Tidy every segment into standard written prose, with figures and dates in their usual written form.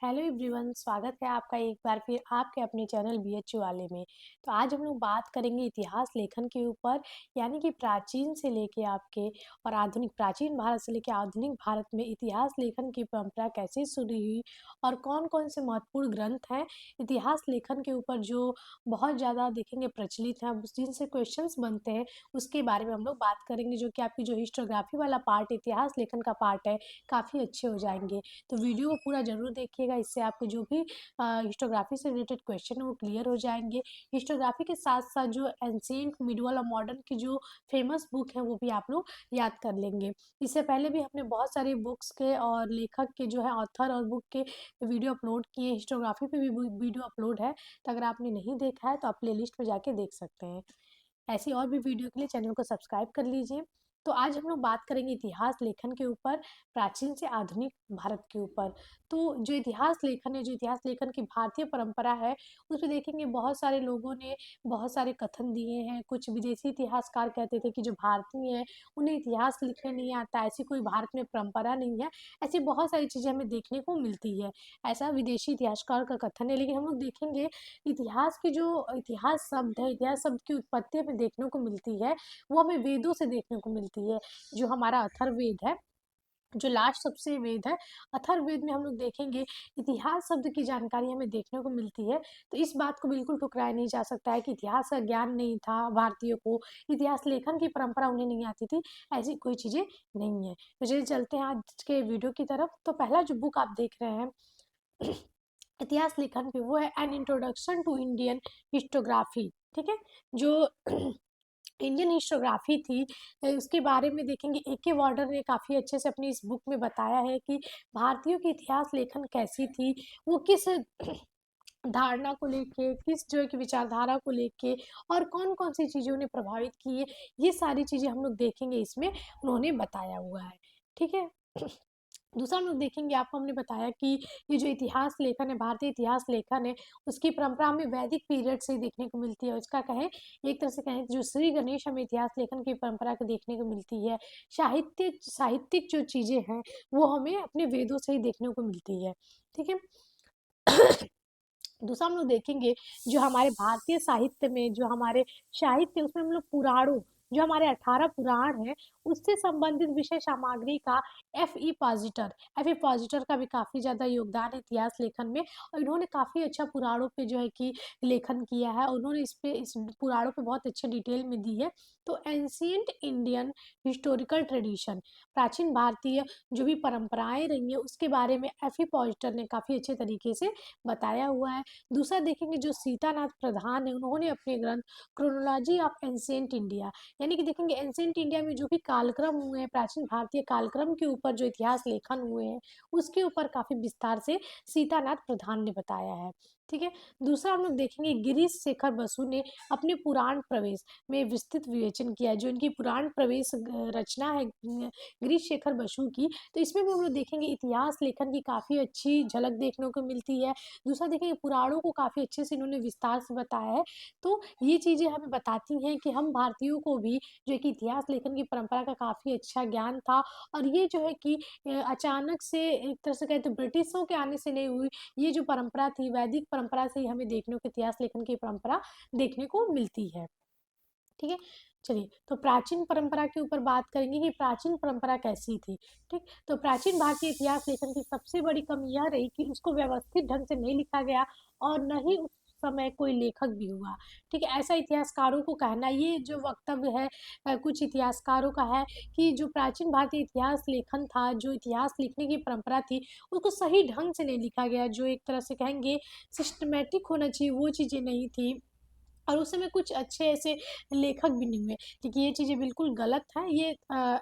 Hello everyone, स्वागत है आपका एक बार फिर आपके अपने चैनल बीएचयू वाले में। तो आज हम लोग बात करेंगे इतिहास लेखन के ऊपर, यानी कि प्राचीन से लेके आपके और आधुनिक, प्राचीन भारत से लेके आधुनिक भारत में इतिहास लेखन की परंपरा कैसे शुरू हुई और कौन कौन से महत्वपूर्ण ग्रंथ हैं इतिहास लेखन के ऊपर जो बहुत ज़्यादा देखेंगे प्रचलित हैं, जिनसे क्वेश्चंस बनते हैं, उसके बारे में हम लोग बात करेंगे। जो कि आपकी जो हिस्टोग्राफी वाला पार्ट, इतिहास लेखन का पार्ट है, काफ़ी अच्छे हो जाएंगे। तो वीडियो को पूरा ज़रूर देखिएगा, इससे आपके जो भी हिस्टोग्राफी से रिलेटेड क्वेश्चन है वो क्लियर हो जाएंगे। हिस्टोग्राफी के साथ साथ जो एंशिएंट, मिडिवल और मॉडर्न की जो फेमस बुक है वो भी आप लोग याद कर लेंगे। इससे पहले भी हमने बहुत सारी बुक्स के और लेखक के जो है ऑथर और बुक के वीडियो अपलोड किए, हिस्टोग्राफी पे भी वीडियो अपलोड है। तो अगर आपने नहीं देखा है तो आप प्ले लिस्ट में जाके देख सकते हैं। ऐसी और भी वीडियो के लिए चैनल को सब्सक्राइब कर लीजिए। तो आज हम लोग बात करेंगे इतिहास लेखन के ऊपर, प्राचीन से आधुनिक भारत के ऊपर। तो जो इतिहास लेखन है, जो इतिहास लेखन की भारतीय परंपरा है, उसमें देखेंगे बहुत सारे लोगों ने बहुत सारे कथन दिए हैं। कुछ विदेशी इतिहासकार कहते थे कि जो भारतीय हैं उन्हें इतिहास लिखने नहीं आता, ऐसी कोई भारत में परंपरा नहीं है। ऐसी बहुत सारी चीज़ें हमें देखने को मिलती है, ऐसा विदेशी इतिहासकार का कथन है। लेकिन हम लोग देखेंगे इतिहास की जो इतिहास शब्द है, इतिहास शब्द की उत्पत्ति हमें देखने को मिलती है, वो हमें वेदों से देखने को मिलती है। जो हमारा अथर्ववेद है, जो लास्ट सबसे वेद है, अथर्ववेद में हम लोग देखेंगे इतिहास शब्द की जानकारी हमें देखने को मिलती है। तो इस बात को बिल्कुल ठुकराया नहीं जा सकता है कि इतिहास का ज्ञान नहीं था भारतीयों को, इतिहास लेखन की परंपरा उन्हें नहीं आती थी, ऐसी कोई चीज़ें नहीं है। तो चलिए चलते हैं आज के वीडियो की तरफ। तो पहला जो बुक आप देख रहे हैं इतिहास लेखन पे, वो है an introduction to Indian historiography. ठीक है, जो इंडियन हिस्टोग्राफी थी, उसके बारे में देखेंगे ए.के. वार्डर ने काफ़ी अच्छे से अपनी इस बुक में बताया है कि भारतीयों की इतिहास लेखन कैसी थी, वो किस धारणा को लेके, किस जो है कि विचारधारा को लेके, और कौन कौन सी चीज़ें उन्हें प्रभावित की है, ये सारी चीज़ें हम लोग देखेंगे, इसमें उन्होंने बताया हुआ है। ठीक है, दूसरा हम लोग देखेंगे, आपको हमने बताया कि ये जो इतिहास लेखन है, भारतीय इतिहास लेखन है, उसकी परंपरा हमें वैदिक पीरियड से देखने को मिलती है। और इसका कहें, एक तरह से कहें, जो श्री गणेश हमें इतिहास लेखन की परंपरा को देखने को मिलती है। साहित्यिक जो चीज़ें हैं वो हमें अपने वेदों से ही देखने को मिलती है। ठीक है, दूसरा हम लोग देखेंगे, जो हमारे भारतीय साहित्य में, जो हमारे साहित्य, उसमें हम लोग पुराणों, जो हमारे 18 पुराण हैं, उससे संबंधित विषय सामग्री का एफ ई पॉजिटर का भी काफ़ी ज़्यादा योगदान है इतिहास लेखन में। और इन्होंने काफ़ी अच्छा पुराणों पे जो है कि लेखन किया है, उन्होंने इस पुराणों पे बहुत अच्छे डिटेल में दी है। तो एंशियंट इंडियन हिस्टोरिकल ट्रेडिशन, प्राचीन भारतीय जो भी परंपराएं रही हैं, उसके बारे में एफ ई पॉजिटर ने काफ़ी अच्छे तरीके से बताया हुआ है। दूसरा देखेंगे, जो सीतानाथ प्रधान है, उन्होंने अपने ग्रंथ क्रोनोलॉजी ऑफ एंशिएंट इंडिया, यानी कि देखेंगे एंशिएंट इंडिया में जो भी कालक्रम हुए हैं, प्राचीन भारतीय कालक्रम के ऊपर जो इतिहास लेखन हुए हैं, उसके ऊपर काफ़ी विस्तार से सीतानाथ प्रधान ने बताया है। ठीक है, दूसरा हम लोग देखेंगे, गिरीश शेखर बसु ने अपने पुराण प्रवेश में विस्तृत विवेचन किया है। जो इनकी पुराण प्रवेश रचना है गिरीश शेखर बसु की, तो इसमें भी हम लोग देखेंगे इतिहास लेखन की काफ़ी अच्छी झलक देखने को मिलती है। दूसरा देखेंगे, पुराणों को काफ़ी अच्छे से इन्होंने विस्तार से बताया है। तो ये चीज़ें हमें बताती हैं कि हम भारतीयों को भी जो है कि इतिहास लेखन की परंपरा का काफ़ी अच्छा ज्ञान था। और ये जो है कि अचानक से, एक तरह से कहते हैं, ब्रिटिशों के आने से नहीं हुई, ये जो परंपरा थी, वैदिक परंपरा से ही हमें देखने को इतिहास लेखन की परंपरा देखने को मिलती है। ठीक है, चलिए, तो प्राचीन परंपरा के ऊपर बात करेंगे कि प्राचीन परंपरा कैसी थी। ठीक, तो प्राचीन भारतीय इतिहास लेखन की सबसे बड़ी कमी यह रही कि उसको व्यवस्थित ढंग से नहीं लिखा गया, और न ही उस समय कोई लेखक भी हुआ। ठीक है, ऐसा इतिहासकारों को कहना, ये जो वक्तव्य है कुछ इतिहासकारों का है कि जो प्राचीन भारतीय इतिहास लेखन था, जो इतिहास लिखने की परंपरा थी, उसको सही ढंग से नहीं लिखा गया। जो एक तरह से कहेंगे सिस्टमेटिक होना चाहिए, वो चीज़ें नहीं थी। और उस समय कुछ अच्छे ऐसे लेखक भी नहीं हुए, क्योंकि ये चीज़ें बिल्कुल गलत है। ये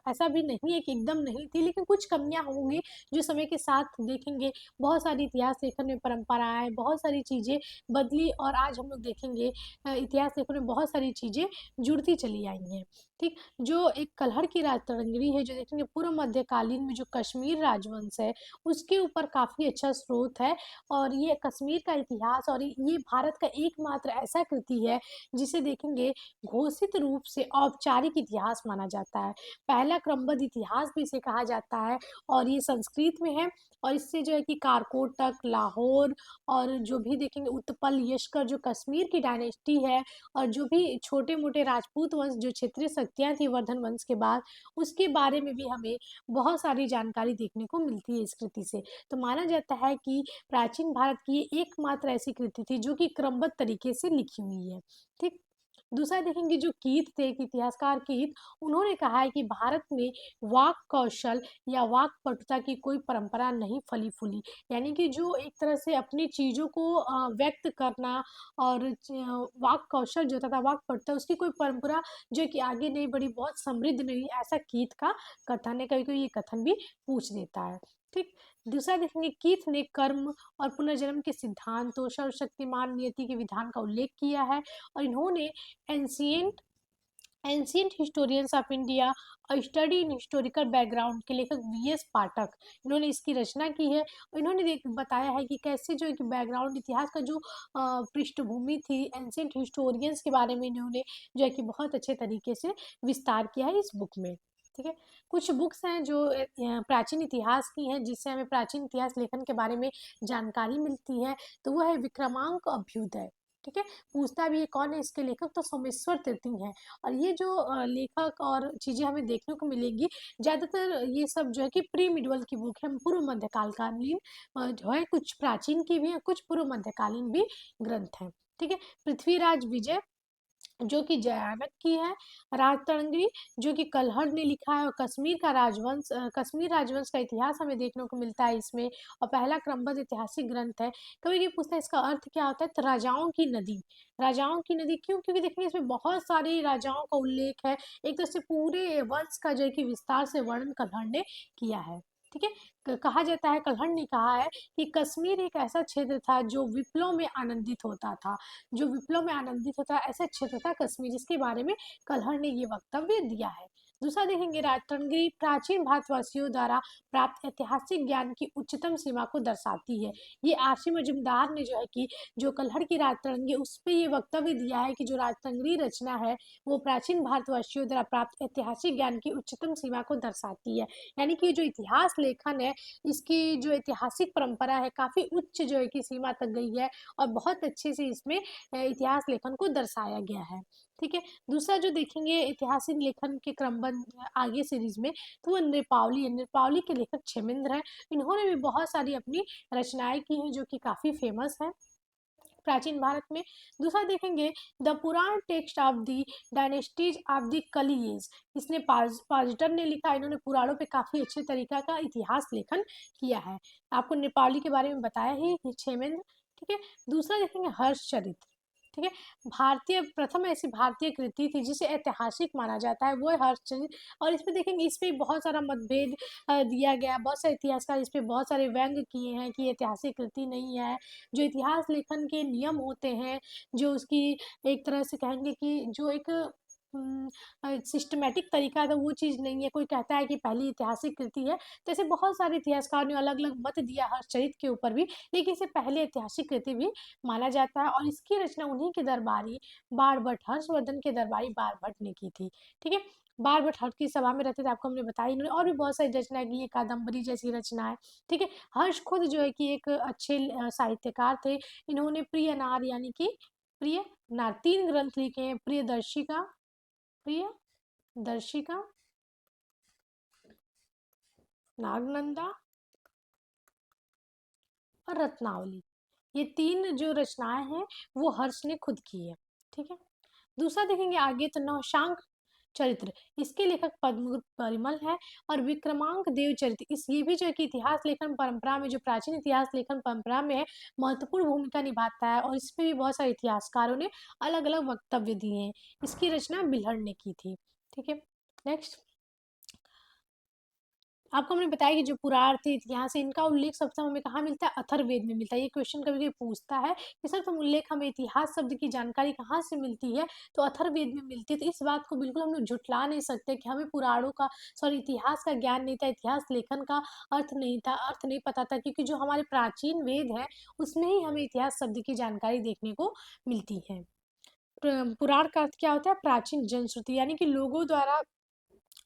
ऐसा भी नहीं है कि एकदम नहीं थी, लेकिन कुछ कमियां होंगी जो समय के साथ देखेंगे। बहुत सारी इतिहास लेखन में परंपराएं, बहुत सारी चीज़ें बदली, और आज हम लोग देखेंगे इतिहास लेखन में बहुत सारी चीज़ें जुड़ती चली आई हैं। ठीक, जो एक कलहड़ की राजतरंगिणी है, जो देखेंगे पूर्व मध्यकालीन में जो कश्मीर राजवंश है, उसके ऊपर काफ़ी अच्छा स्रोत है। और ये कश्मीर का इतिहास, और ये भारत का एकमात्र ऐसा कृति है है, जिसे देखेंगे घोषित रूप से औपचारिक इतिहास माना जाता है। पहला क्रमबद्ध इतिहास भी इसे कहा जाता है और ये संस्कृत में है और इससे जो है कि कारकोटक, लाहौर और जो भी देखेंगे उत्पल, यशकर जो कश्मीर की डायनेस्टी है और जो भी छोटे-मोटे राजपूत वंश जो क्षेत्रीय शक्तियाँ थी वर्धन वंश के बाद, उसके बारे में भी हमें बहुत सारी जानकारी देखने को मिलती है इस कृति से। तो माना जाता है कि प्राचीन भारत की ये एकमात्र ऐसी कृति थी जो कि क्रमबद्ध तरीके से लिखी हुई है। ठीक? दूसरा देखेंगे जो कीथ थे, एक इतिहासकार कीथ, उन्होंने कहा है कि भारत में वाक कौशल या वाक पटुता की कोई परंपरा नहीं फली-फूली। यानी कि जो एक तरह से अपनी चीज़ों को व्यक्त करना और वाक कौशल जो होता था, वाक पटुता, उसकी कोई परंपरा जो कि आगे नहीं बढ़ी, बहुत समृद्ध नहीं, ऐसा कीथ का कथन है। कभी-कभी ये कथन भी पूछ देता है। ठीक? दूसरा देखेंगे कीथ ने कर्म और पुनर्जन्म के सिद्धांतों, सर्वशक्तिमान नियति के विधान का उल्लेख किया है और इन्होंने ancient ancient historians of India और स्टडी इन हिस्टोरिकल बैकग्राउंड के लेखक वीएस पाठक, इन्होंने इसकी रचना की है और इन्होंने बताया है कि कैसे जो है कि बैकग्राउंड इतिहास का जो पृष्ठभूमि थी एंशिएंट हिस्टोरियंस के बारे में इन्होंने जो है कि बहुत अच्छे तरीके से विस्तार किया है इस बुक में। ठीक है, कुछ बुक्स हैं जो प्राचीन इतिहास की हैं जिससे हमें प्राचीन इतिहास लेखन के बारे में जानकारी मिलती है। तो वो है विक्रमांक अभ्युदय। ठीक है, पूछता भी है कौन है इसके लेखक, तो सोमेश्वर तृतीय हैं। और ये जो लेखक और चीज़ें हमें देखने को मिलेंगी, ज़्यादातर ये सब जो है कि प्री मिडवल की बुक है, पूर्व मध्यकालीन जो है, कुछ प्राचीन की भी है, कुछ पूर्व मध्यकालीन भी ग्रंथ हैं। ठीक है, पृथ्वीराज विजय जो कि जयानक की है, राजतरंगी जो कि कल्हड़ ने लिखा है और कश्मीर राजवंश का इतिहास हमें देखने को मिलता है इसमें और पहला क्रमबद्ध ऐतिहासिक ग्रंथ है। कभी ये पूछता है इसका अर्थ क्या होता है, तो राजाओं की नदी क्यों, क्योंकि देखिए इसमें बहुत सारे राजाओं का उल्लेख है, एक तरह से पूरे वंश का जो है कि विस्तार से वर्णन कल्हड़ ने किया है। ठीक है, कहा जाता है, कल्हड़ ने कहा है कि कश्मीर एक ऐसा क्षेत्र था जो विप्लव में आनंदित होता था, ऐसा क्षेत्र था कश्मीर, जिसके बारे में कल्हड़ ने ये वक्तव्य दिया है। दूसरा देखेंगे राजतरंगी प्राचीन भारतवासियों द्वारा प्राप्त ऐतिहासिक ज्ञान की उच्चतम सीमा को दर्शाती है। ये आरसी मजूमदार ने जो है कि जो कल्हड़ की राजतरंगी उस पे ये वक्तव्य दिया है कि जो राजतरंगी रचना है वो प्राचीन भारतवासियों द्वारा प्राप्त ऐतिहासिक ज्ञान की उच्चतम सीमा को दर्शाती है। यानी कि जो इतिहास लेखन है इसकी जो ऐतिहासिक परंपरा है काफ़ी उच्च जो है कि सीमा तक गई है और बहुत अच्छे से इसमें इतिहास लेखन को दर्शाया गया है। ठीक है, दूसरा जो देखेंगे ऐतिहासिक लेखन के क्रमबद्ध आगे सीरीज में, तो वो नृपावली के लेखक क्षेमेंद्र हैं। इन्होंने भी बहुत सारी अपनी रचनाएं की हैं जो कि काफ़ी फेमस हैं प्राचीन भारत में। दूसरा देखेंगे the Purana text of the dynasties of the Kali age, इसने पार्जटर ने लिखा। इन्होंने पुराणों पे काफ़ी अच्छे तरीका का इतिहास लेखन किया है। आपको नेपाली के बारे में बताया ही क्षेमेंद्र। ठीक है, दूसरा देखेंगे हर्षचरित। ठीक है, प्रथम ऐसी भारतीय कृति थी जिसे ऐतिहासिक माना जाता है, वो है हर्षचरित। और इसमें देखेंगे इस पे बहुत सारा मतभेद दिया गया, बहुत सारे इतिहासकार इस पे बहुत सारे व्यंग किए हैं कि ऐतिहासिक कृति नहीं है। जो इतिहास लेखन के नियम होते हैं, जो उसकी एक तरह से कहेंगे कि जो एक सिस्टमैटिक तरीका था वो चीज़ नहीं है। कोई कहता है कि पहली ऐतिहासिक कृति है, तो ऐसे बहुत सारे इतिहासकारों ने अलग-अलग मत दिया हर्षचरित के ऊपर भी, लेकिन इसे पहली ऐतिहासिक कृति भी माना जाता है और इसकी रचना उन्हीं के दरबारी बाणभट्ट, हर्षवर्धन के दरबारी बाणभट्ट ने की थी। ठीक है? बाणभट्ट हर्ष की सभा में रहते थे, आपको हमने बताया। इन्होंने और भी बहुत सारी रचना की है, कादम्बरी जैसी रचनाएँ। ठीक है? हर्ष खुद जो है कि एक अच्छे साहित्यकार थे। इन्होंने प्रियनार यानी कि प्रिय नार 3 ग्रंथ लिखे हैं, प्रियदर्शिका, नागनंदा और रत्नावली। ये 3 जो रचनाएँ हैं वो हर्ष ने खुद की है। ठीक है? दूसरा देखेंगे आगे तो नौशांक चरित्र, इसके लेखक पद्मगुप्त परिमल है और विक्रमांक देव चरित्र, इस ये भी जो है कि इतिहास लेखन परंपरा में, जो प्राचीन इतिहास लेखन परंपरा में है, महत्वपूर्ण भूमिका निभाता है और इसमें भी बहुत सारे इतिहासकारों ने अलग-अलग वक्तव्य दिए हैं। इसकी रचना बिल्हड़ ने की थी। ठीक है? नेक्स्ट आपको हमने बताया कि जो पुराण थे इतिहास है, इनका उल्लेख सबसे हमें कहाँ मिलता है, अथर्ववेद में मिलता है। ये क्वेश्चन कभी कभी पूछता है कि सर तुम उल्लेख हमें इतिहास शब्द की जानकारी कहाँ से मिलती है, तो अथर्ववेद में मिलती है। तो इस बात को बिल्कुल हम लोग झुठला नहीं सकते कि हमें पुराणों का, सॉरी, इतिहास का ज्ञान नहीं था, इतिहास लेखन का अर्थ नहीं पता था, क्योंकि जो हमारे प्राचीन वेद है उसमें ही हमें इतिहास शब्द की जानकारी देखने को मिलती है। पुराण का अर्थ क्या होता है? प्राचीन जनश्रुति, यानी कि लोगों द्वारा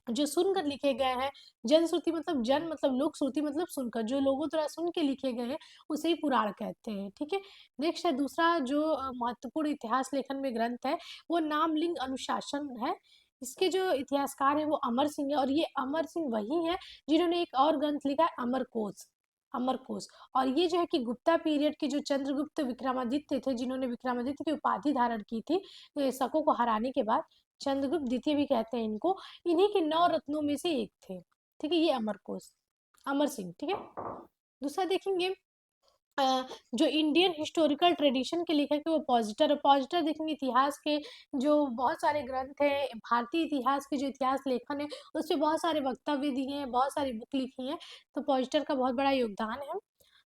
जो सुनकर लिखे गए हैं। जनश्रुति मतलब जन मतलब लोक, श्रुति मतलब सुनकर, जो लोगों द्वारा सुन के लिखे गए हैं उसे ही पुराण कहते हैं। ठीक है। नेक्स्ट है दूसरा जो महत्वपूर्ण इतिहास लेखन में ग्रंथ है, वो नामलिंग अनुशासन है। इसके जो इतिहासकार है वो अमर सिंह है, और ये अमर सिंह वही है जिन्होंने एक और ग्रंथ लिखा है, अमरकोश। अमरकोश। और ये जो है कि गुप्ता पीरियड के जो चंद्रगुप्त विक्रमादित्य थे, जिन्होंने विक्रमादित्य की उपाधि धारण की थी शकों को हराने के बाद, चंद्रगुप्त द्वितीय भी कहते हैं इनको, इन्हीं के 9 रत्नों में से एक थे। ठीक है, ये अमरकोश, अमर सिंह। ठीक है। दूसरा देखेंगे जो इंडियन हिस्टोरिकल ट्रेडिशन के लेखक है वो पॉजिटर। पॉजिटर देखेंगे इतिहास के जो बहुत सारे ग्रंथ हैं, भारतीय इतिहास के जो इतिहास लेखन है उसपे बहुत सारे वक्तव्य दिए हैं, बहुत सारी बुक लिखी हैं, तो पॉजिटर का बहुत बड़ा योगदान है।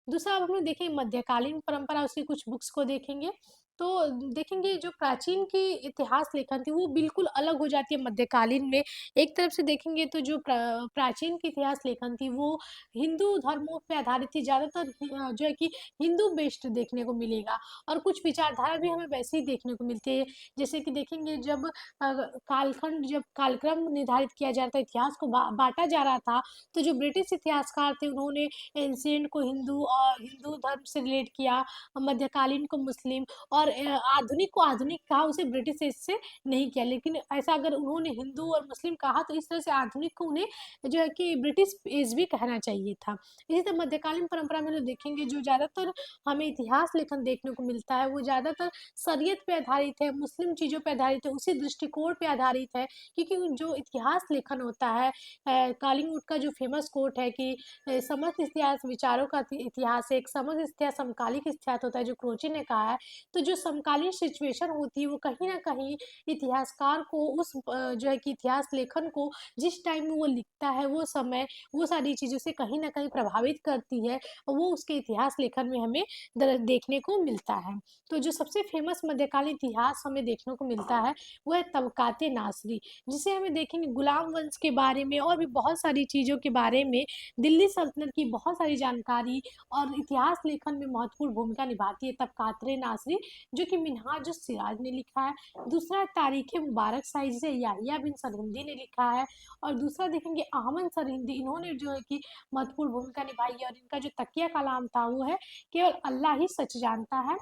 दूसरा अब हम लोग देखेंगे मध्यकालीन परंपरा, उसकी कुछ बुक्स को देखेंगे। तो देखेंगे जो प्राचीन की इतिहास लेखन थी वो बिल्कुल अलग हो जाती है मध्यकालीन में। एक तरफ से देखेंगे तो जो प्राचीन की इतिहास लेखन थी वो हिंदू धर्मों पे आधारित थी, ज़्यादातर जो है कि हिंदू बेस्ड देखने को मिलेगा, और कुछ विचारधारा भी हमें वैसे ही देखने को मिलती है। जैसे कि देखेंगे जब कालखंड, जब कालक्रम निर्धारित किया जाता है, इतिहास को बाँटा जा रहा था, तो जो ब्रिटिश इतिहासकार थे उन्होंने एंशिएंट को हिंदू और हिंदू धर्म से रिलेट किया, मध्यकालीन को मुस्लिम, और आधुनिक को आधुनिक कहा, उसे ब्रिटिश एज से नहीं किया। लेकिन ऐसा अगर उन्होंने हिंदू और मुस्लिम कहा तो इस तरह से आधुनिक को उन्हें जो है कि ब्रिटिश एज भी कहना चाहिए था। इसी तरह मध्यकालीन परंपरा में लोग देखेंगे जो ज़्यादातर हमें इतिहास लेखन देखने को मिलता है वो ज़्यादातर शरीयत पे आधारित है, मुस्लिम चीज़ों पे आधारित है, उसी दृष्टिकोण पे आधारित है। क्योंकि जो इतिहास लेखन होता है, कॉलिंगवुड का जो फेमस कोट है कि समस्त इतिहास विचारों का इतिहास है, एक समग्र इतिहास समकालिक इतिहास होता है, जो क्रोची ने कहा है। तो जो समकालीन सिचुएशन होती है वो कहीं न कहीं इतिहासकार को उस जो है कि इतिहास लेखन को जिस टाइम में वो लिखता है वो समय, वो सारी चीज़ों से कहीं न कहीं प्रभावित करती है, और वो उसके इतिहास लेखन में हमें देखने को मिलता है। तो जो सबसे फेमस मध्यकालीन इतिहास हमें देखने को मिलता है वो है तबकाते नासरी, जिसे हमें देखेंगे गुलाम वंश के बारे में और भी बहुत सारी चीज़ों के बारे में, दिल्ली सल्तनत की बहुत सारी जानकारी और इतिहास लेखन में महत्वपूर्ण भूमिका निभाती है तबकात नासरी, जो कि मिन्हाज सिराज ने लिखा है। दूसरा है तारीख मुबारक शाही, जिसे याहिया बिन सरहिंदी ने लिखा है। और दूसरा देखेंगे अहमद सरहिंदी, इन्होंने जो है कि महत्वपूर्ण भूमिका निभाई है, और इनका जो तकिया कलाम था वो है केवल अल्लाह ही सच जानता है,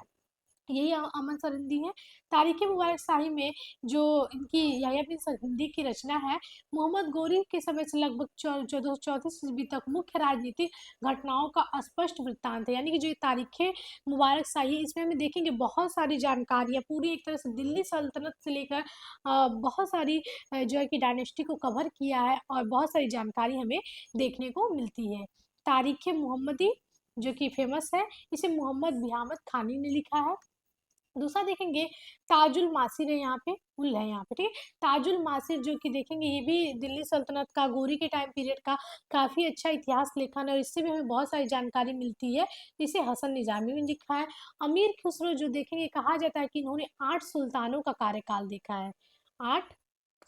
यही अमन सरहिंदी है। तारीख मुबारक शाही में जो इनकी याहिया बिन सरहिंदी की रचना है, मोहम्मद गोरी के समय से लगभग 1434 ईस्वी तक मुख्य राजनीतिक घटनाओं का स्पष्ट वृत्तांत है। यानी कि जो ये तारीख मुबारक शाही, इसमें हमें देखेंगे बहुत सारी जानकारियाँ पूरी एक तरह से दिल्ली सल्तनत से लेकर बहुत सारी जो है कि डायनेस्टी को कवर किया है, और बहुत सारी जानकारी हमें देखने को मिलती है। तारीख मोहम्मदी जो कि फेमस है, इसे मोहम्मद बिहामद खानी ने लिखा है। दूसरा देखेंगे ताजुल मासिर है, यहाँ पे उल है यहाँ पे, ठीक है। ताजुल मासिर जो कि देखेंगे ये भी दिल्ली सल्तनत का, गोरी के टाइम पीरियड का काफ़ी अच्छा इतिहास लेखन है, और इससे भी हमें बहुत सारी जानकारी मिलती है। इसे हसन निजामी ने लिखा है। अमीर खुसरो जो देखेंगे कहा जाता है कि इन्होंने 8 सुल्तानों का कार्यकाल देखा है, 8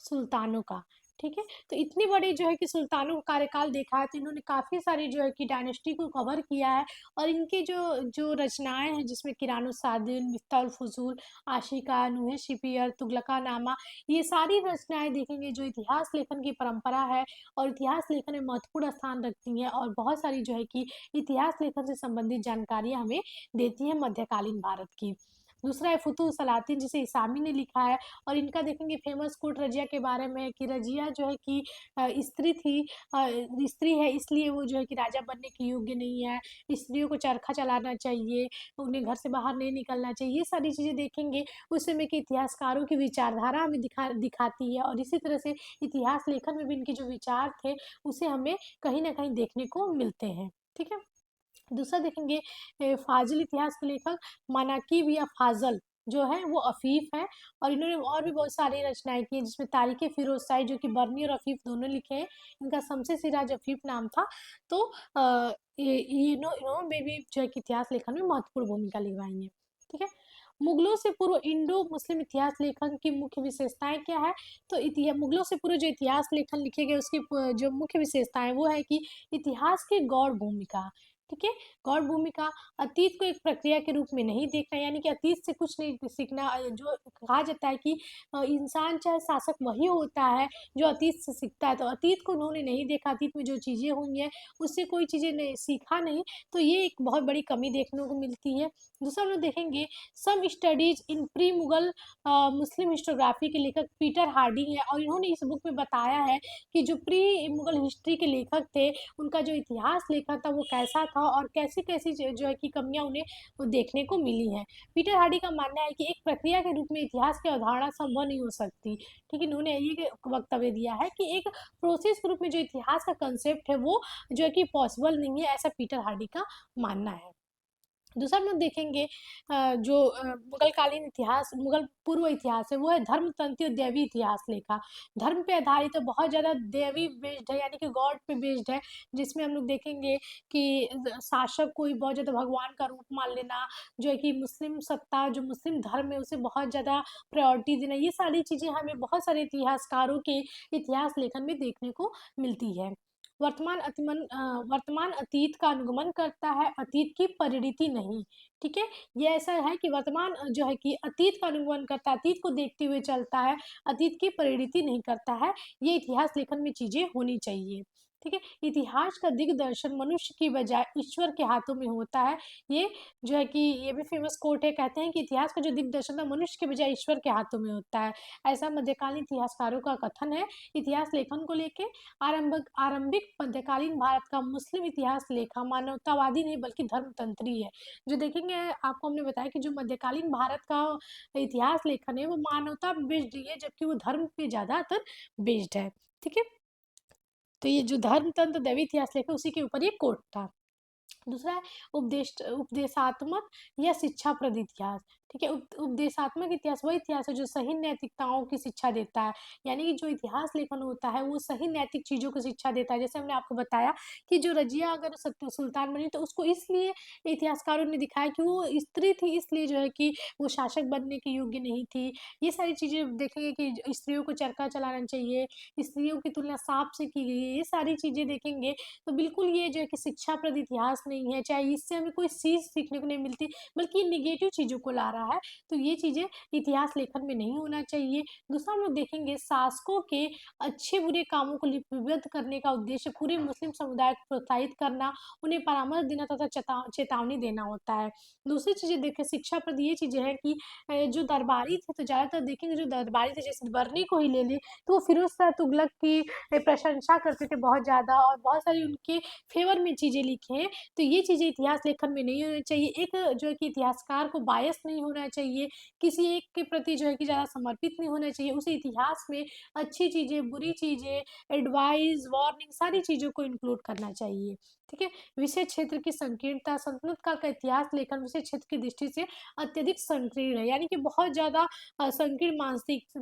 सुल्तानों का। ठीक है। तो इतनी बड़ी जो है कि सुल्तानों का कार्यकाल देखा है, तो इन्होंने काफ़ी सारी जो है कि डायनेस्टी को कवर किया है, और इनकी जो जो रचनाएँ हैं जिसमें किरानुस्सादीन, मिफ्ताहुल फुज़ूल, आशिका, नूहे शिपियर, तुगलकानामा, ये सारी रचनाएँ देखेंगे जो इतिहास लेखन की परंपरा है, और इतिहास लेखन में महत्वपूर्ण स्थान रखती हैं, और बहुत सारी जो है कि इतिहास लेखन से संबंधित जानकारियाँ हमें देती हैं मध्यकालीन भारत की। दूसरा है फुतुह सलातीन, जिसे इसामी ने लिखा है, और इनका देखेंगे फेमस कोट रजिया के बारे में है कि रजिया जो है कि स्त्री थी, स्त्री है इसलिए वो जो है कि राजा बनने की योग्य नहीं है, स्त्रियों को चरखा चलाना चाहिए, उन्हें घर से बाहर नहीं निकलना चाहिए, ये सारी चीज़ें देखेंगे उस समय के इतिहासकारों की विचारधारा हमें दिखाती है, और इसी तरह से इतिहास लेखन में भी इनके जो विचार थे उसे हमें कहीं न कहीं देखने को मिलते हैं। ठीक है। दूसरा देखेंगे फाजिल इतिहास के लेखक मनाकिब या फाजल जो है वो अफीफ हैं, और इन्होंने और भी बहुत सारी रचनाएं की हैं, जिसमें तारीख फिरोज शाही जो कि बर्नी और अफीफ दोनों लिखे हैं, इनका शमसे सिराज अफीफ नाम था। तो इन्होंने भी जो है कि इतिहास लेखन में महत्वपूर्ण भूमिका निभाई है। ठीक है। मुगलों से पूर्व इंडो मुस्लिम इतिहास लेखन की मुख्य विशेषताएं क्या है? तो मुगलों से पूर्व जो इतिहास लेखन लिखे गए उसकी जो मुख्य विशेषताएं वो है कि इतिहास की गौड़ भूमिका, ठीक है? गौड़ भूमिका, अतीत को एक प्रक्रिया के रूप में नहीं देखना, यानी कि अतीत से कुछ नहीं सीखना। जो कहा जाता है कि इंसान चाहे शासक वही होता है जो अतीत से सीखता है, तो अतीत को उन्होंने नहीं देखा, अतीत में जो चीज़ें हुई हैं, उससे कोई चीज़ें नहीं सीखा नहीं, तो ये एक बहुत बड़ी कमी देखने को मिलती है। दूसरा हम लोग देखेंगे some studies in pre Mughal Muslim historiography के लेखक पीटर हार्डी हैं, और इन्होंने इस बुक में बताया है कि जो प्री मुगल हिस्ट्री के लेखक थे, उनका जो इतिहास लेखा था वो कैसा था, और कैसी-कैसी जो है कि कमियाँ उन्हें वो देखने को मिली हैं। पीटर हार्डी का मानना है कि एक प्रक्रिया के रूप में इतिहास की अवधारणा संभव नहीं हो सकती। ठीक है? इन्होंने ये वक्तव्य दिया है कि एक प्रोसेस के रूप में जो इतिहास का कांसेप्ट है वो जो है कि पॉसिबल नहीं है, ऐसा पीटर हार्डी का मानना है। दूसरा हम लोग देखेंगे जो मुगलकालीन इतिहास, मुगल पूर्व इतिहास है, वो है धर्मतंत्र और दैवीय इतिहास लेखा। धर्म पे आधारित है, बहुत ज़्यादा दैवी बेस्ड है, यानी कि गॉड पे बेस्ड है, जिसमें हम लोग देखेंगे कि शासक को ही बहुत ज़्यादा भगवान का रूप मान लेना, जो है कि मुस्लिम सत्ता, जो मुस्लिम धर्म है, उसे बहुत ज़्यादा प्रायोरिटी देना, ये सारी चीज़ें हमें बहुत सारे इतिहासकारों के इतिहास लेखन में देखने को मिलती है। वर्तमान अतीत का अनुगमन करता है, अतीत की परिणति नहीं। ठीक है? ये ऐसा है कि वर्तमान जो है कि अतीत का अनुगमन करता है, अतीत को देखते हुए चलता है, अतीत की परिणति नहीं करता है। ये इतिहास लेखन में चीज़ें होनी चाहिए। ठीक है? इतिहास का दिग्दर्शन मनुष्य की बजाय ईश्वर के हाथों में होता है। ये जो है कि ये भी फेमस कोट है, कहते हैं कि इतिहास का जो दिग्दर्शन है मनुष्य के बजाय ईश्वर के हाथों में होता है। ऐसा मध्यकालीन इतिहासकारों का कथन है। इतिहास लेखन को लेके आरंभिक मध्यकालीन भारत का मुस्लिम इतिहास लेखा मानवतावादी नहीं बल्कि धर्मतंत्री है। जो देखेंगे आपको हमने बताया कि जो मध्यकालीन भारत का इतिहास लेखन है वो मानवता बेस्ड है, जबकि वो धर्म पे ज़्यादातर बेस्ड है। ठीक है? तो ये जो धर्मतंत्र दैवीय इतिहास लेखा उसी के ऊपर ये कोट था। दूसरा है उपदेशात्मक या शिक्षाप्रद इतिहास। ठीक है? उपदेशात्मक इतिहास वही इतिहास है जो सही नैतिकताओं की शिक्षा देता है। यानी कि जो इतिहास लेखन होता है वो सही नैतिक चीज़ों की शिक्षा देता है। जैसे हमने आपको बताया कि जो रज़िया अगर सुल्तान बनी तो उसको इसलिए इतिहासकारों ने दिखाया कि वो स्त्री थी, इसलिए जो है कि वो शासक बनने के योग्य नहीं थी। ये सारी चीज़ें देखेंगे कि स्त्रियों को चरखा चलाना चाहिए, स्त्रियों की तुलना साँप से की गई है। ये सारी चीज़ें देखेंगे तो बिल्कुल ये जो है कि शिक्षाप्रद इतिहास नहीं है, चाहे इससे हमें कोई सीख सीखने को नहीं मिलती, बल्कि ये नेगेटिव चीज़ों को ला रहा है, तो ये चीज़ें इतिहास लेखन में नहीं होना चाहिए। दूसरा हम लोग देखेंगे शासकों के अच्छे-बुरे कामों को लिपिबद्ध करने का उद्देश्य पूरे मुस्लिम समुदाय को प्रोत्साहित करना, उन्हें परामर्श देना तथा चेतावनी देना होता है। दूसरी चीज़ें देखिए शिक्षाप्रद ये चीज़ें हैं कि जो दरबारी थे, तो ज़्यादातर देखेंगे जो दरबारी थे, जैसे बर्नी को ही ले लें, तो वो फिरोज़ शाह तुगलक की प्रशंसा करते थे बहुत ज़्यादा, और बहुत सारी उनके फ़ेवर में चीज़ें लिखी हैं, तो ये चीज़ें इतिहास लेखन में नहीं होनी चाहिए। एक जो है कि इतिहासकार को बायस नहीं होना चाहिए, किसी एक के प्रति जो है कि ज़्यादा समर्पित नहीं होना चाहिए। उसे इतिहास में अच्छी चीज़ें, बुरी चीज़ें, एडवाइस, वार्निंग सारी चीज़ों को इंक्लूड करना चाहिए। ठीक है? विषय क्षेत्र की संकीर्णता, संतुलित काल का इतिहास लेखन विषय क्षेत्र की दृष्टि से अत्यधिक संकीर्ण है, यानी कि बहुत ज़्यादा संकीर्ण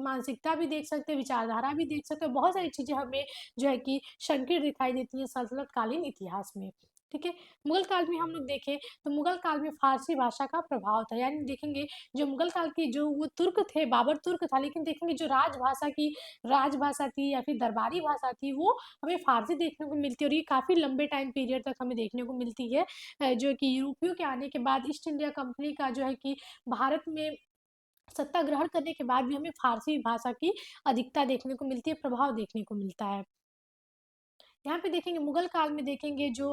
मानसिकता भी देख सकते हैं, विचारधारा भी देख सकते हैं, बहुत सारी चीज़ें हमें जो है कि संकीर्ण दिखाई देती है सल्तनत कालीन इतिहास में। ठीक है? मुगल काल में हम लोग देखें तो मुगल काल में फ़ारसी भाषा का प्रभाव था, यानी देखेंगे जो मुगल काल के जो वो तुर्क थे, बाबर तुर्क था, लेकिन देखेंगे जो राजभाषा थी या फिर दरबारी भाषा थी, वो हमें फ़ारसी देखने को मिलती है, और ये काफ़ी लंबे टाइम पीरियड तक हमें देखने को मिलती है। जो कि यूरोपियों के आने के बाद ईस्ट इंडिया कंपनी का जो है कि भारत में सत्ता ग्रहण करने के बाद भी हमें फ़ारसी भाषा की अधिकता देखने को मिलती है, प्रभाव देखने को मिलता है। यहाँ पे देखेंगे मुगल काल में देखेंगे जो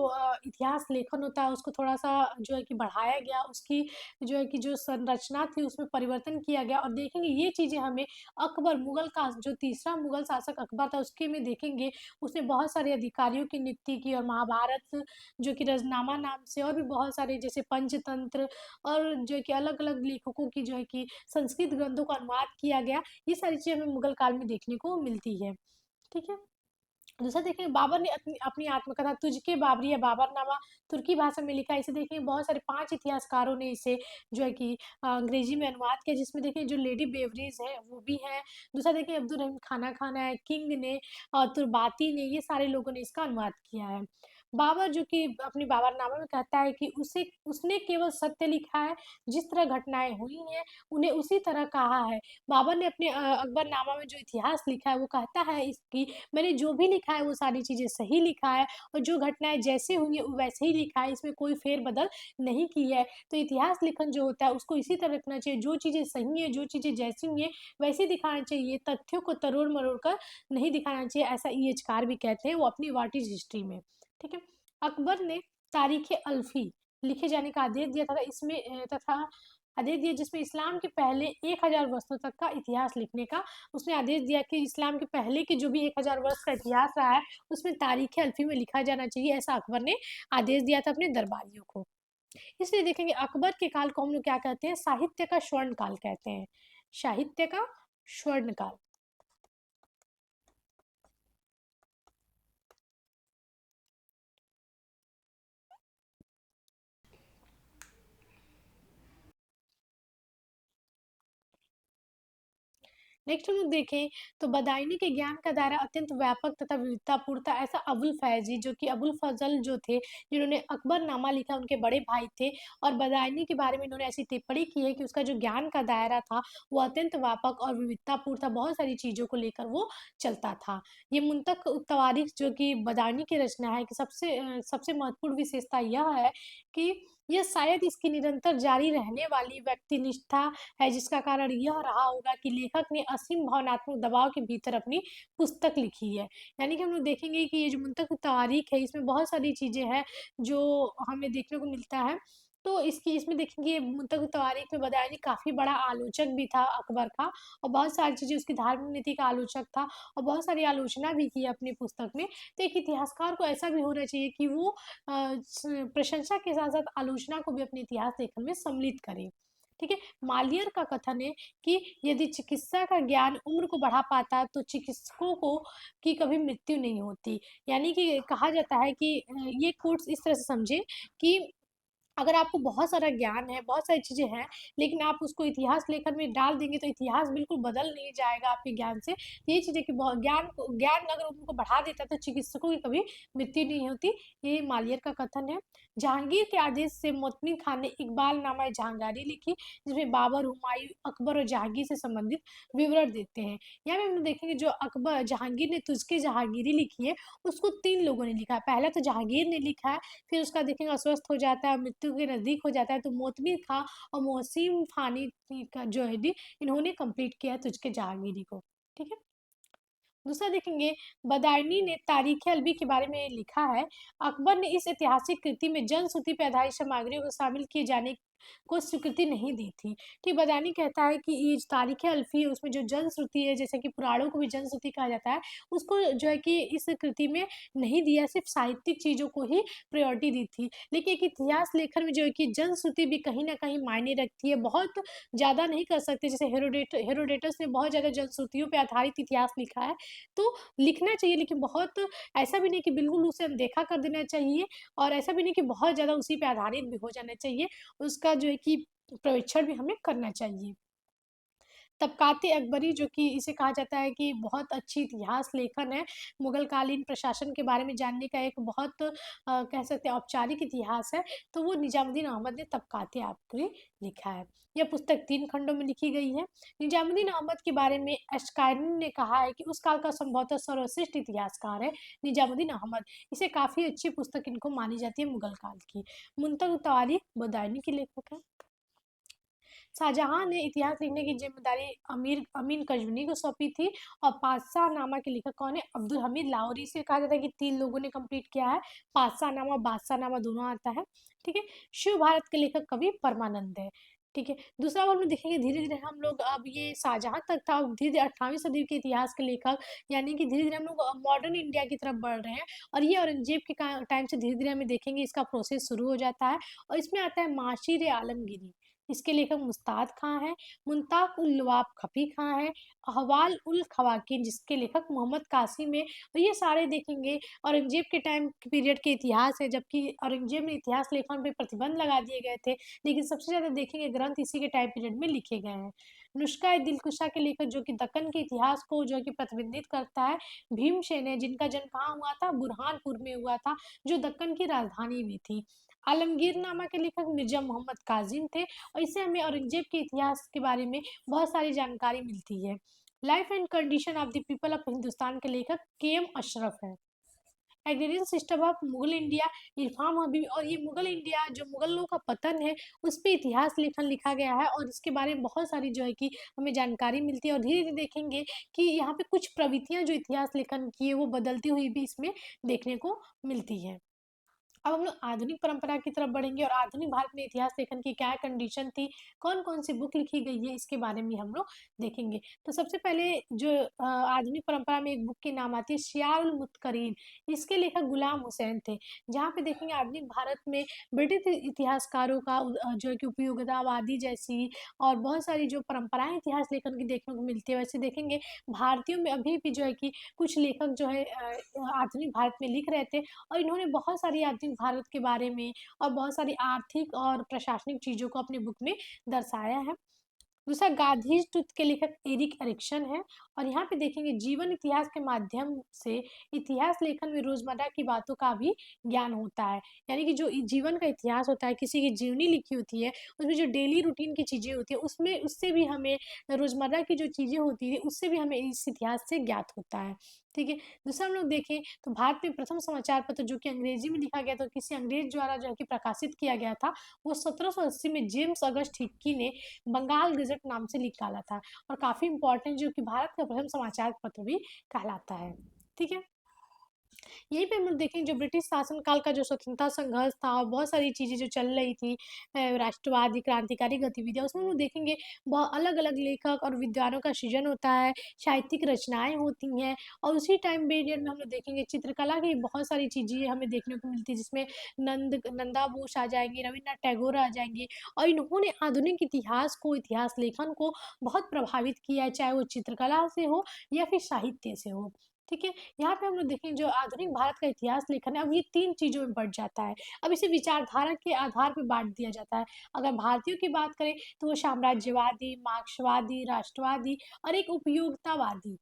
इतिहास लेखन होता है उसको थोड़ा-सा जो है कि बढ़ाया गया, उसकी जो है कि जो संरचना थी उसमें परिवर्तन किया गया, और देखेंगे ये चीज़ें हमें अकबर मुगल का जो तीसरा मुगल शासक अकबर था उसके में देखेंगे, उसने बहुत सारे अधिकारियों की नियुक्ति की, और महाभारत जो कि रज़नामा नाम से, और भी बहुत सारे जैसे पंचतंत्र और जो है कि अलग-अलग लेखकों की जो है कि संस्कृत ग्रंथों का अनुवाद किया गया। ये सारी चीज़ें हमें मुगल काल में देखने को मिलती है। ठीक है? दूसरा देखिए बाबर ने अपनी अपनी आत्मकथा तुझके बाबरी या बाबरनामा तुर्की भाषा में लिखा है। इसे देखिए बहुत सारे 5 इतिहासकारों ने इसे जो है कि अंग्रेजी में अनुवाद किया, जिसमें देखिए जो लेडी बेवरीज है वो भी है। दूसरा देखिए अब्दुल रहीम खाना खाना है, किंग ने और तुर्बाती ने, ये सारे लोगों ने इसका अनुवाद किया है। बाबर जो कि अपनी बाबरनामा में कहता है कि उसे उसने केवल सत्य लिखा है, जिस तरह घटनाएँ हुई हैं, उन्हें उसी तरह कहा है। बाबर ने अपने अकबरनामा में जो इतिहास लिखा है, वो कहता है इसकी मैंने जो भी लिखा है, वो सारी चीज़ें सही लिखा है और जो घटनाएँ जैसे हुई हैं, वैसे ही लिखा है, इसमें कोई फेर-बदल नहीं की है। तो इतिहास लेखन जो होता है, उसको इसी तरह रखना चाहिए, जो चीज़ें सही हैं, जो चीज़ें जैसी हुई हैं, वैसे दिखाना चाहिए, तथ्यों को तरोड़-मरोड़ कर नहीं दिखाना चाहिए, ऐसा ईएचकार भी कहते हैं, वो अपनी व्हाट इज़ हिस्ट्री में, ठीक है? अकबर ने तारीख़-ए-अल्फ़ी लिखे जाने का आदेश दिया था इसमें तथा आदेश दिया जिसमें इस्लाम के पहले 1000 वर्षों तक का इतिहास लिखने का उसने आदेश दिया कि इस्लाम के पहले के जो भी 1000 वर्ष का इतिहास रहा है, उसमें तारीख़-ए-अल्फ़ी में लिखा जाना चाहिए, ऐसा अकबर ने आदेश दिया था अपने दरबारियों को। इसलिए देखेंगे अकबर के काल को हम लोग क्या कहते हैं, साहित्य का स्वर्ण काल कहते हैं। साहित्य का स्वर्ण काल। नेक्स्ट हम लोग देखें तो बदायूंनी के ज्ञान का दायरा अत्यंत व्यापक तथा विविधतापूर्ण था। ऐसा अबुल फैजी जो कि अबुल फजल जो थे जिन्होंने अकबरनामा लिखा उनके बड़े भाई थे और बदायूंनी के बारे में इन्होंने ऐसी टिप्पणी की है कि उसका जो ज्ञान का दायरा था वो अत्यंत व्यापक और विविधतापूर्ण था। बहुत सारी चीज़ों को लेकर वो चलता था। ये मुंतक तवारीख जो कि बदायूंनी की रचना है कि सबसे महत्वपूर्ण विशेषता यह है कि यह शायद इसकी निरंतर जारी रहने वाली व्यक्तिनिष्ठा है, जिसका कारण यह रहा होगा कि लेखक ने असीम भावनात्मक दबाव के भीतर अपनी पुस्तक लिखी है। यानी कि हम लोग देखेंगे कि ये जो मुंतख तारीख है, इसमें बहुत सारी चीज़ें हैं जो हमें देखने को मिलता है। तो इसमें देखेंगे मुंतख तारीख में बदायूंनी काफ़ी बड़ा आलोचक भी था अकबर का और बहुत सारी चीज़ें उसकी धार्मिक नीति का आलोचक था और बहुत सारी आलोचना भी की अपनी पुस्तक में। तो एक इतिहासकार को ऐसा भी होना चाहिए कि वो प्रशंसा के साथ-साथ आलोचना को भी अपने इतिहास लेखन में सम्मिलित करे। ठीक है? मालियर का कथन है कि यदि चिकित्सा का ज्ञान उम्र को बढ़ा पाता है तो चिकित्सकों को की कभी मृत्यु नहीं होती। यानी कि कहा जाता है कि ये कोट्स इस तरह से समझें कि अगर आपको बहुत सारा ज्ञान है, बहुत सारी चीज़ें हैं, लेकिन आप उसको इतिहास लेखन में डाल देंगे तो इतिहास बिल्कुल बदल नहीं जाएगा आपके ज्ञान से। यही चीज़ है कि बहुत ज्ञान अगर उनको बढ़ा देता है तो चिकित्सकों की कभी मृत्यु नहीं होती, ये मालियर का कथन है। जहांगीर के आदेश से मोतमिन खान ने इकबाल-नामा जहांगीरी लिखी, जिसमें बाबर, हुमायूँ, अकबर और जहांगीर से संबंधित विवरण देते हैं। यहाँ पे हम लोग देखेंगे जो जहांगीर ने तुझके जहांगीरी लिखी है, उसको 3 लोगों ने लिखा है। पहला तो जहांगीर ने लिखा है, फिर उसका देखेंगे अस्वस्थ हो जाता है, मृत्यु के नज़दीक हो जाता है, तो मोतमिर खां और मोहसिन फ़ानी का जो है नी इन्होंने कंप्लीट किया है तुझके जहांगीरी को, ठीक है? दूसरा देखेंगे बदायूंनी ने तारीख़-ए-अलवी के बारे में लिखा है, अकबर ने इस ऐतिहासिक कृति में जनश्रुति पे आधारित सामग्रियों को शामिल किए जाने को स्वीकृति नहीं दी थी। कि बदायूंनी कहता है कि ये जो तारीख़-ए-अल्फ़ी है उसमें जो जनश्रुति है जैसे कि पुराणों को भी जनश्रुति कहा जाता है, उसको जो है कि इस कृति में नहीं दिया, सिर्फ़ साहित्यिक चीज़ों को ही प्रायोरिटी दी थी। लेकिन एक इतिहास लेखन में जो है कि जनश्रुति भी कहीं न कहीं मायने रखती है, बहुत ज़्यादा नहीं कर सकते जैसे हेरोडेटस ने बहुत ज़्यादा जनश्रुतियों पे आधारित इतिहास लिखा है, तो लिखना चाहिए लेकिन बहुत ऐसा भी नहीं कि बिल्कुल उसे अनदेखा कर देना चाहिए और ऐसा भी नहीं कि बहुत ज़्यादा उसी पे आधारित भी हो जाना चाहिए। उसका जो है कि पर्यवेक्षण भी हमें करना चाहिए। तबक़ात अकबरी जो कि इसे कहा जाता है कि बहुत अच्छी इतिहास लेखन है, मुग़ल कालीन प्रशासन के बारे में जानने का एक बहुत कह सकते हैं औपचारिक इतिहास है, तो वो निज़ामुद्दीन अहमद ने तबक़ात अकबरी लिखा है। यह पुस्तक 3 खंडों में लिखी गई है। निज़ामुद्दीन अहमद के बारे में एशकायनी ने कहा है कि उस काल का संभवतः सर्वश्रेष्ठ इतिहासकार है निज़ामुद्दीन अहमद। इसे काफ़ी अच्छी पुस्तक इनको मानी जाती है मुग़ल काल की। मुंतज़ तारीख़ बदायूंनी के लेखक हैं। शाहजहाँ ने इतिहास लिखने की ज़िम्मेदारी अमीन कज़विनी को सौंपी थी और पातशाहनामा के लेखक कौन है? अब्दुल हमीद लाहोरी। से कहा जाता है कि 3 लोगों ने कंप्लीट किया है। पातशाहनामा, बादशाहनामा दोनों आता है, ठीक है? शिव भारत के लेखक कवि परमानंद है, ठीक है? दूसरा हम लोग देखेंगे धीरे-धीरे हम लोग अब ये शाहजहाँ तक था, अब धीरे-धीरे 18वीं सदी के इतिहास के लेखक यानी कि धीरे-धीरे हम लोग मॉडर्न इंडिया की तरफ बढ़ रहे हैं और ये औरंगज़ेब के का टाइम से धीरे-धीरे हमें देखेंगे इसका प्रोसेस शुरू हो जाता है और इसमें आता है माशीर ए आलमगीरी। इसके लेखक मुस्ताद खां हैं, मुन्ताक उल लवाब खफ़ी खां हैं, अहवाल उल खवाकीन जिसके लेखक मोहम्मद कासिम हैं और ये सारे देखेंगे औरंगज़ेब के टाइम पीरियड के इतिहास है, जबकि औरंगज़ेब ने इतिहास लेखन पे प्रतिबंध लगा दिए गए थे, लेकिन सबसे ज़्यादा देखेंगे ग्रंथ इसी के टाइम पीरियड में लिखे गए हैं। नुस्खा ए दिलकुशा के लेखक जो कि दक्कन के इतिहास को जो है कि प्रतिबिंबित करता है, भीमसेन है जिनका जन्म कहाँ हुआ था? बुरहानपुर में हुआ था, जो दक्कन की राजधानी भी थी। आलमगीरनामा के लेखक मिर्ज़ा मोहम्मद काज़िम थे और इससे हमें औरंगज़ेब के इतिहास के बारे में बहुत सारी जानकारी मिलती है। Life and condition of the people of Hindustan के लेखक के.एम. अशरफ हैं। Agrarian system of Mughal India इल्हाम हबीबी और ये मुगल इंडिया जो मुगलों का पतन है उस पे इतिहास लेखन लिखा गया है और इसके बारे में बहुत सारी जो है कि हमें जानकारी मिलती है और धीरे-धीरे देखेंगे कि यहाँ पे कुछ प्रवृत्तियाँ जो इतिहास लेखन की है वो बदलती हुई भी इसमें देखने को मिलती हैं। अब हम लोग आधुनिक परंपरा की तरफ बढ़ेंगे और आधुनिक भारत में इतिहास लेखन की क्या कंडीशन थी, कौन-कौन सी बुक लिखी गई है, इसके बारे में हम लोग देखेंगे। तो सबसे पहले जो आधुनिक परंपरा में एक बुक के नाम आती है शियार उल मुत्करीन, इसके लेखक गुलाम हुसैन थे। जहाँ पे देखेंगे आधुनिक भारत में ब्रिटिश इतिहासकारों का जो है कि उपयोगितावादी जैसी और बहुत सारी जो परंपराएँ इतिहास लेखन की देखने को मिलती है। वैसे देखेंगे भारतीयों में अभी भी जो है कि कुछ लेखक जो है आधुनिक भारत में लिख रहे थे और इन्होंने बहुत सारी आधुनिक भारत के बारे में और बहुत सारी आर्थिक और प्रशासनिक चीज़ों को अपनी बुक में दर्शाया है। दूसरा गांधी टूथ के लेखक एरिक एरिक्सन है और यहाँ पे देखेंगे जीवन इतिहास के माध्यम से इतिहास लेखन में रोजमर्रा की बातों का भी ज्ञान होता है। यानी कि जो जीवन का इतिहास होता है, किसी की जीवनी लिखी होती है, उसमें जो डेली रूटीन की चीज़ें होती है, उसमें उससे भी हमें रोजमर्रा की जो चीज़ें होती है, उससे भी हमें इस इतिहास से ज्ञात होता है। ठीक है। दूसरा हम लोग देखें तो भारत में प्रथम समाचार पत्र जो कि अंग्रेजी में लिखा गया था, किसी अंग्रेज द्वारा जो है कि प्रकाशित किया गया था, वो 1780 में जेम्स अगस्ट हिक्की ने बंगाल गज़ट नाम से निकाला था और काफ़ी इम्पोर्टेंट जो कि भारत का प्रथम समाचार पत्र भी कहलाता है। ठीक है? यहीं पे हम लोग देखें जो ब्रिटिश शासनकाल का जो स्वतंत्रता संघर्ष था और बहुत सारी चीज़ें जो चल रही थी राष्ट्रवादी क्रांतिकारी गतिविधियाँ उसमें हम लोग देखेंगे बहुत अलग-अलग लेखक और विद्वानों का सृजन होता है, साहित्यिक रचनाएँ होती हैं और उसी टाइम पीरियड में हम लोग देखेंगे चित्रकला की बहुत सारी चीज़ें हमें देखने को मिलती है जिसमें नंदा बोस आ जाएँगे, रवीन्द्रनाथ टैगोर आ जाएँगे और इन्होंने आधुनिक इतिहास को, इतिहास लेखन को बहुत प्रभावित किया है, चाहे वो चित्रकला से हो या फिर साहित्य से हो। ठीक है? यहाँ पे हम लोग देखें जो आधुनिक भारत का इतिहास लेखन है अब ये 3 चीज़ों में बँट जाता है। अब इसे विचारधारा के आधार पे बाँट दिया जाता है। अगर भारतीयों की बात करें तो वो साम्राज्यवादी, मार्क्सवादी, राष्ट्रवादी और एक उपयोगितावादी,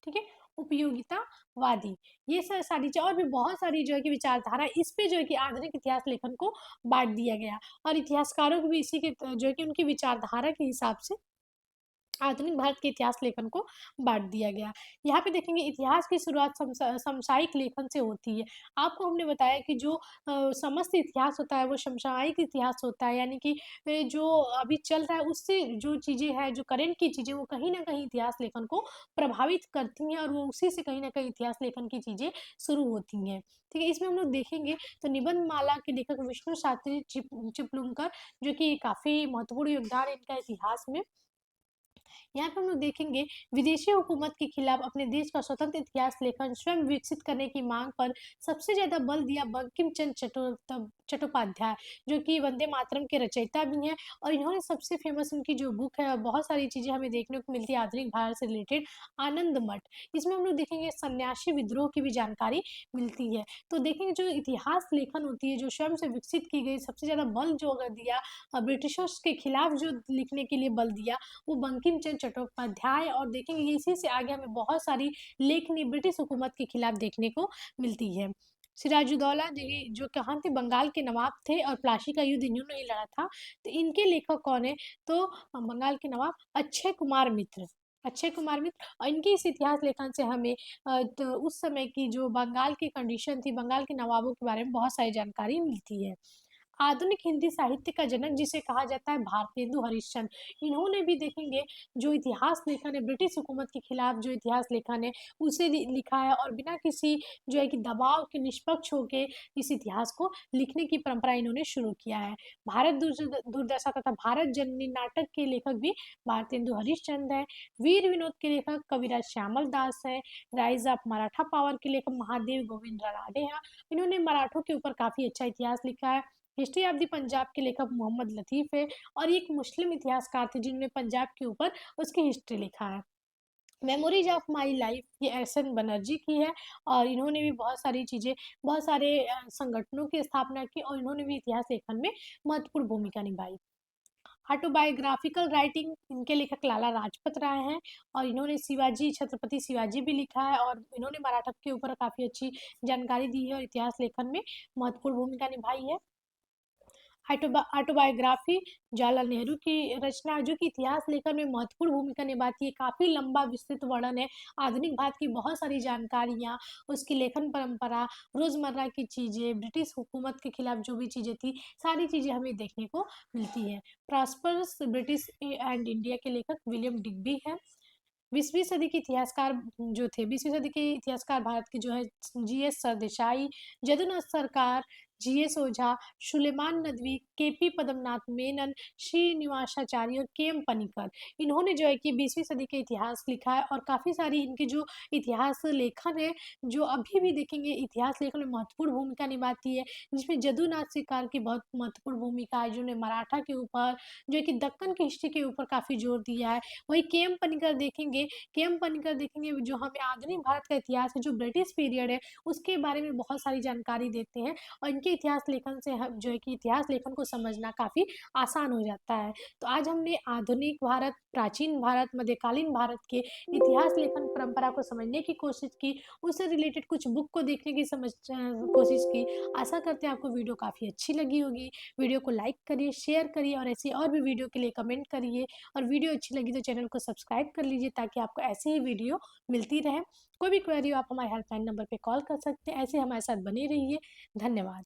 ठीक है? उपयोगितावादी, ये सारी चीज़ें और भी बहुत सारी जो है कि विचारधारा इस पे जो है कि आधुनिक इतिहास लेखन को बाँट दिया गया और इतिहासकारों को भी इसी के जो है कि उनकी विचारधारा के हिसाब से आधुनिक भारत के इतिहास लेखन को बाँट दिया गया। यहाँ पे देखेंगे इतिहास की शुरुआत समसामयिक लेखन से होती है। आपको हमने बताया कि जो समस्त इतिहास होता है वो समसामयिक इतिहास होता है यानी कि जो अभी चल रहा है उससे जो चीज़ें हैं, जो करंट की चीज़ें वो कहीं न कहीं इतिहास लेखन को प्रभावित करती हैं और वो उसी से कहीं न कहीं इतिहास लेखन की चीज़ें शुरू होती हैं। ठीक है? इसमें हम लोग देखेंगे तो निबंध माला के लेखक विष्णु शास्त्री चिपलुंकर जो कि काफ़ी महत्वपूर्ण योगदान है इनका इतिहास में। यहाँ पे हम लोग देखेंगे विदेशी हुकूमत के खिलाफ अपने देश का स्वतंत्र इतिहास लेखन स्वयं विकसित करने की मांग पर सबसे ज्यादा बल दिया बंकिम चंद्र चट्टोपाध्याय जो कि वंदे मातरम के रचयिता भी हैं और इन्होंने सबसे फेमस इनकी जो बुक है बहुत सारी चीजें हमें देखने को मिलती है आधुनिक भारत से रिलेटेड आनंद मठ इसमें हम लोग देखेंगे सन्यासी विद्रोह की भी जानकारी मिलती है तो देखेंगे जो इतिहास लेखन होती है जो स्वयं से विकसित की गई सबसे ज्यादा बल जो अगर दिया ब्रिटिशर्स के खिलाफ जो लिखने के लिए बल दिया वो बंकिम चंद्र चट्टोपाध्याय और देखेंगे कि इसी से आगे हमें बहुत सारी लेखनी ब्रिटिश हुकूमत के खिलाफ देखने को मिलती है। सिराजुद्दौला जो कहाँ थे बंगाल के नवाब थे और प्लासी का युद्ध इन्होंने ही लड़ा था। तो इनके लेखक कौन है? तो बंगाल के नवाब अक्षय कुमार मित्र। अक्षय कुमार मित्र और इनके इस इतिहास लेखन से हमें तो उस समय की जो बंगाल की कंडीशन थी, बंगाल के नवाबों के बारे में बहुत सारी जानकारी मिलती है। आधुनिक हिंदी साहित्य का जनक जिसे कहा जाता है भारतेंदु हरिश्चंद्र इन्होंने भी देखेंगे जो इतिहास लेखन है ब्रिटिश हुकूमत के खिलाफ जो इतिहास लेखन है उसे लिखा है और बिना किसी जो है कि दबाव के निष्पक्ष होके इस इतिहास को लिखने की परंपरा इन्होंने शुरू किया है भारत दुर्दशा तथा भारत जननी नाटक के लेखक भी भारतेंदु हरिश्चंद्र है वीर विनोद के लेखक कविराज श्यामल दास है राइज ऑफ मराठा पावर के लेखक महादेव गोविंद रानडे हैं इन्होंने मराठों के ऊपर काफी अच्छा इतिहास लिखा है हिस्ट्री ऑफ द पंजाब के लेखक मोहम्मद लतीफ़ है और एक मुस्लिम इतिहासकार थे जिन्होंने पंजाब के ऊपर उसकी हिस्ट्री लिखा है मेमोरीज ऑफ माई लाइफ ये एहसन बनर्जी की है और इन्होंने भी बहुत सारी चीज़ें बहुत सारे संगठनों की स्थापना की और इन्होंने भी इतिहास लेखन में महत्वपूर्ण भूमिका निभाई ऑटोबायोग्राफिकल राइटिंग इनके लेखक लाला लाजपत राय हैं और इन्होंने शिवाजी छत्रपति शिवाजी भी लिखा है और इन्होंने मराठा के ऊपर काफ़ी अच्छी जानकारी दी है और इतिहास लेखन में महत्वपूर्ण भूमिका निभाई है। ऑटोबायोग्राफी जवाहरलाल नेहरू की रचना जो कि इतिहास लेखन में महत्वपूर्ण भूमिका निभाती है। काफ़ी लंबा विस्तृत वर्णन है। आधुनिक भारत की बहुत सारी जानकारियाँ, उसकी लेखन परंपरा, रोज़मर्रा की चीज़ें, ब्रिटिश हुकूमत के खिलाफ जो भी चीज़ें थी, सारी चीज़ें हमें देखने को मिलती है। प्रॉस्परस ब्रिटिश एंड इंडिया के लेखक विलियम डिग्बी हैं। 20वीं सदी के इतिहासकार जो थे 20वीं सदी के इतिहासकार भारत के जो है जीएस सरदेसाई, जदुनाथ सरकार, जीएस ओझा, सुलेमान नदवी, केपी पद्मनाथ मेनन, श्रीनिवासाचार्य और केएम पनिकर, इन्होंने जो है कि 20वीं सदी के इतिहास लिखा है और काफ़ी सारी इनके जो इतिहास लेखन है, जो अभी भी देखेंगे इतिहास लेखन में महत्वपूर्ण भूमिका निभाती है, जिसमें जदुनाथ सरकार की बहुत महत्वपूर्ण भूमिका है, जिन्होंने मराठा के ऊपर, जो है कि दक्कन की हिस्ट्री के ऊपर काफ़ी जोर दिया है। वहीं केएम पनिकर देखेंगे, केएम पनिकर देखेंगे जो हमें आधुनिक भारत का इतिहास है, जो ब्रिटिश पीरियड है, उसके बारे में बहुत सारी जानकारी देते हैं और इनके इतिहास लेखन से हम जो है कि इतिहास लेखन को समझना काफ़ी आसान हो जाता है। तो आज हमने आधुनिक भारत, प्राचीन भारत, मध्यकालीन भारत के इतिहास लेखन परंपरा को समझने की कोशिश की, उससे रिलेटेड कुछ बुक को देखने की कोशिश की। आशा करते हैं आपको वीडियो काफ़ी अच्छी लगी होगी। वीडियो को लाइक करिए, शेयर करिए और ऐसी और भी वीडियो के लिए कमेंट करिए और वीडियो अच्छी लगी तो चैनल को सब्सक्राइब कर लीजिए ताकि आपको ऐसी ही वीडियो मिलती रहे। कोई भी क्वेरी हो आप हमारे हेल्पलाइन नंबर पे कॉल कर सकते हैं। ऐसे हमारे साथ बने रहिए। धन्यवाद।